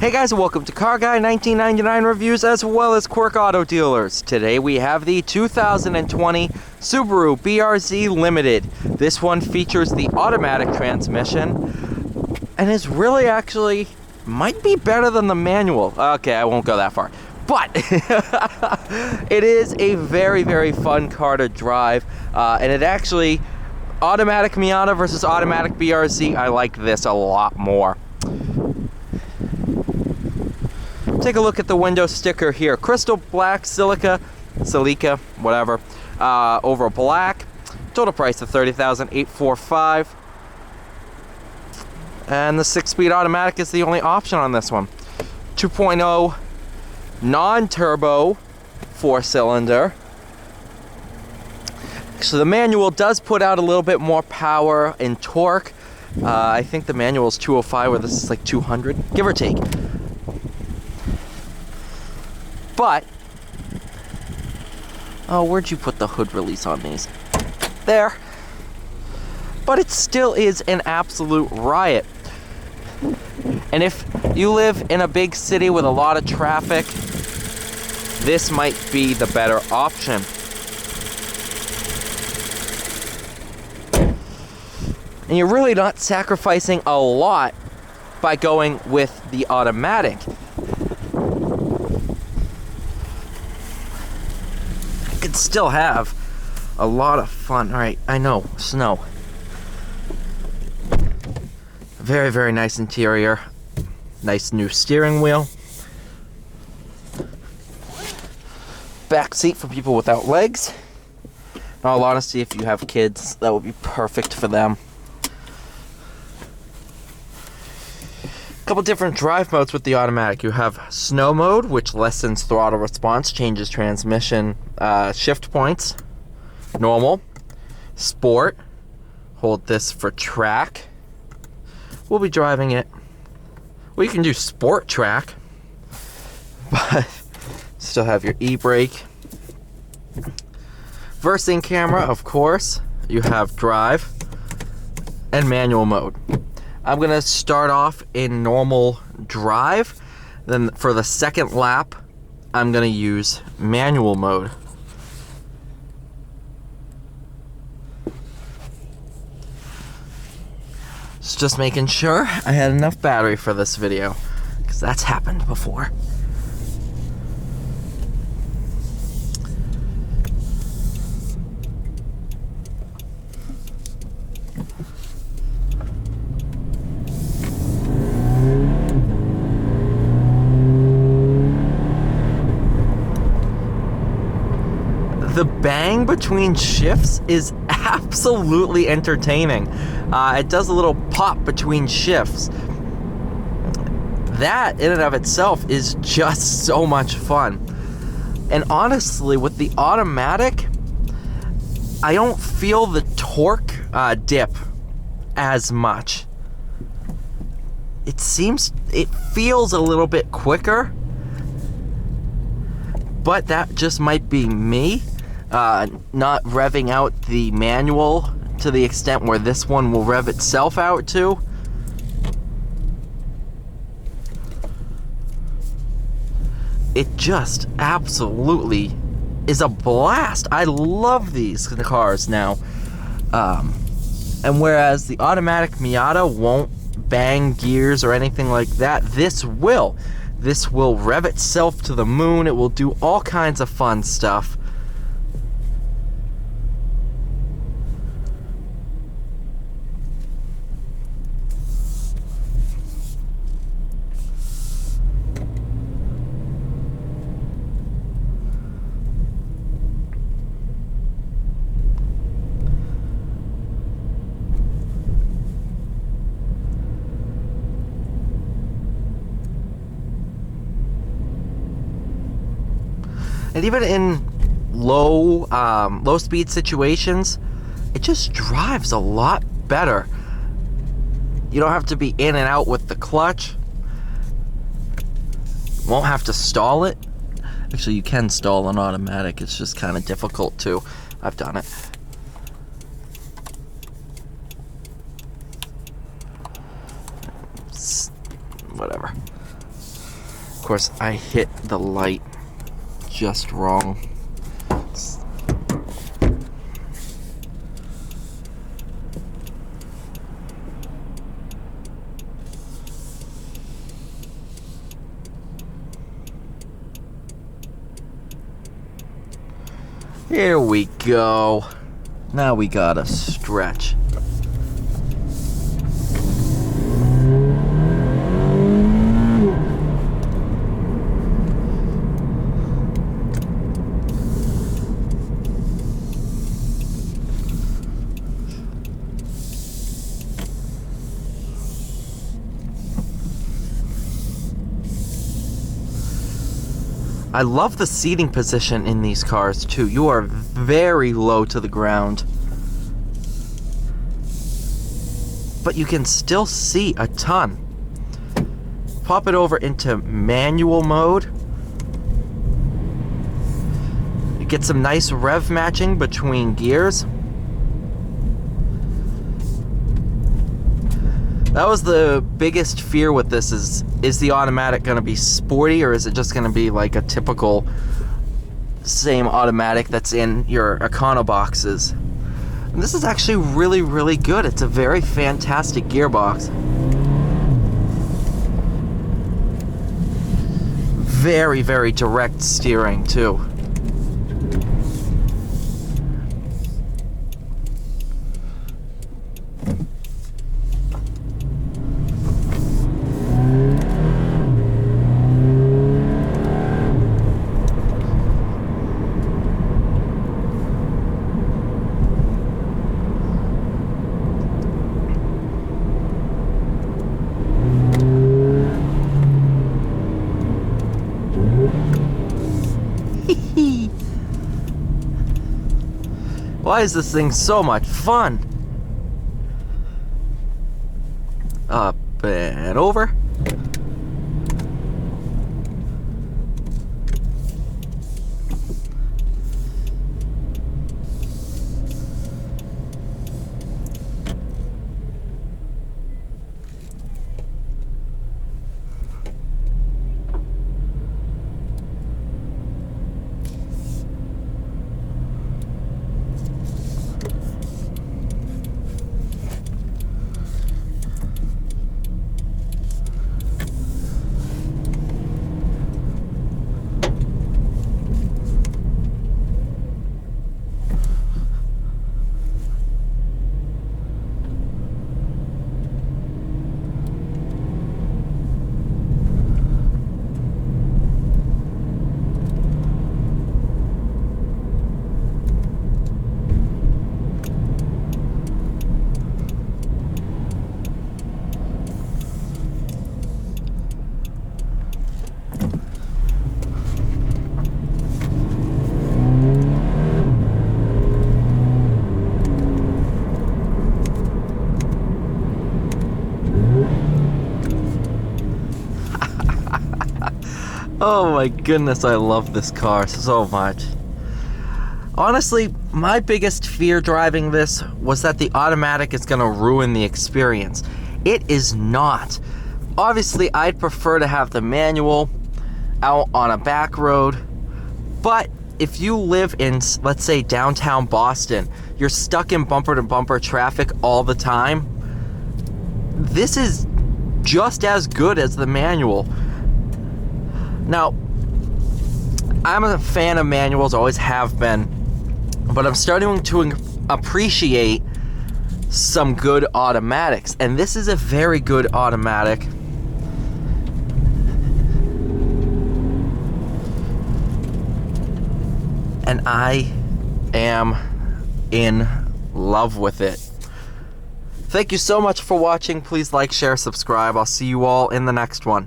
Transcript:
Hey guys, and welcome to Car Guy 1999 Reviews as well as Quirk Auto Dealers. Today we have the 2020 Subaru BRZ Limited. This one features the automatic transmission and is really actually might be better than the manual. Okay, I won't go that far. But it is a very, very fun car to drive, and it actually, automatic Miata versus automatic BRZ, I like this a lot more. Take a look at the window sticker here. Crystal black, silica, whatever, over black. Total price of $30,845. And the 6-speed automatic is the only option on this one. 2.0 non-turbo 4-cylinder. So the manual does put out a little bit more power and torque. I think the manual is 205, where this is like 200, give or take. But, oh, where'd you put the hood release on these? There. But it still is an absolute riot. And if you live in a big city with a lot of traffic, this might be the better option. And you're really not sacrificing a lot by going with the automatic. You can still have a lot of fun. All right, I know, snow. Very, very nice interior. Nice new steering wheel. Back seat for people without legs. In all honesty, if you have kids, that would be perfect for them. Couple different drive modes with the automatic. You have snow mode, which lessens throttle response, changes transmission shift points. Normal. Sport. Hold this for track. We'll be driving it. Well, you can do sport track, but still have your e-brake. Versing camera, of course. You have drive and manual mode. I'm gonna start off in normal drive. Then for the second lap, I'm gonna use manual mode. Just making sure I had enough battery for this video, because that's happened before. The bang between shifts is absolutely entertaining. It does a little pop between shifts. That in and of itself is just so much fun. And honestly, with the automatic, I don't feel the torque dip as much. It feels a little bit quicker, but that just might be me. Not revving out the manual to the extent where this one will rev itself out to. It just absolutely is a blast. I love these cars now. And whereas the automatic Miata won't bang gears or anything like that, this will. This will rev itself to the moon. It will do all kinds of fun stuff. And even in low speed situations, it just drives a lot better. You don't have to be in and out with the clutch. Won't have to stall it. Actually, you can stall an automatic. It's just kind of difficult too. I've done it. Whatever. Of course, I hit the light just wrong. Here we go. Now we gotta stretch. I love the seating position in these cars too. You are very low to the ground, but you can still see a ton. Pop it over into manual mode. You get some nice rev matching between gears. That was the biggest fear with this is the automatic going to be sporty, or is it just going to be like a typical same automatic that's in your Econo boxes? And this is actually really, really good. It's a very fantastic gearbox. Very, very direct steering too. Why is this thing so much fun? Up and over. Oh my goodness, I love this car so much. Honestly, my biggest fear driving this was that the automatic is going to ruin the experience. It is not. Obviously, I'd prefer to have the manual out on a back road, but if you live in, let's say, downtown Boston, you're stuck in bumper-to-bumper traffic all the time, this is just as good as the manual. Now, I'm a fan of manuals, always have been, but I'm starting to appreciate some good automatics, and this is a very good automatic. And I am in love with it. Thank you so much for watching. Please like, share, subscribe. I'll see you all in the next one.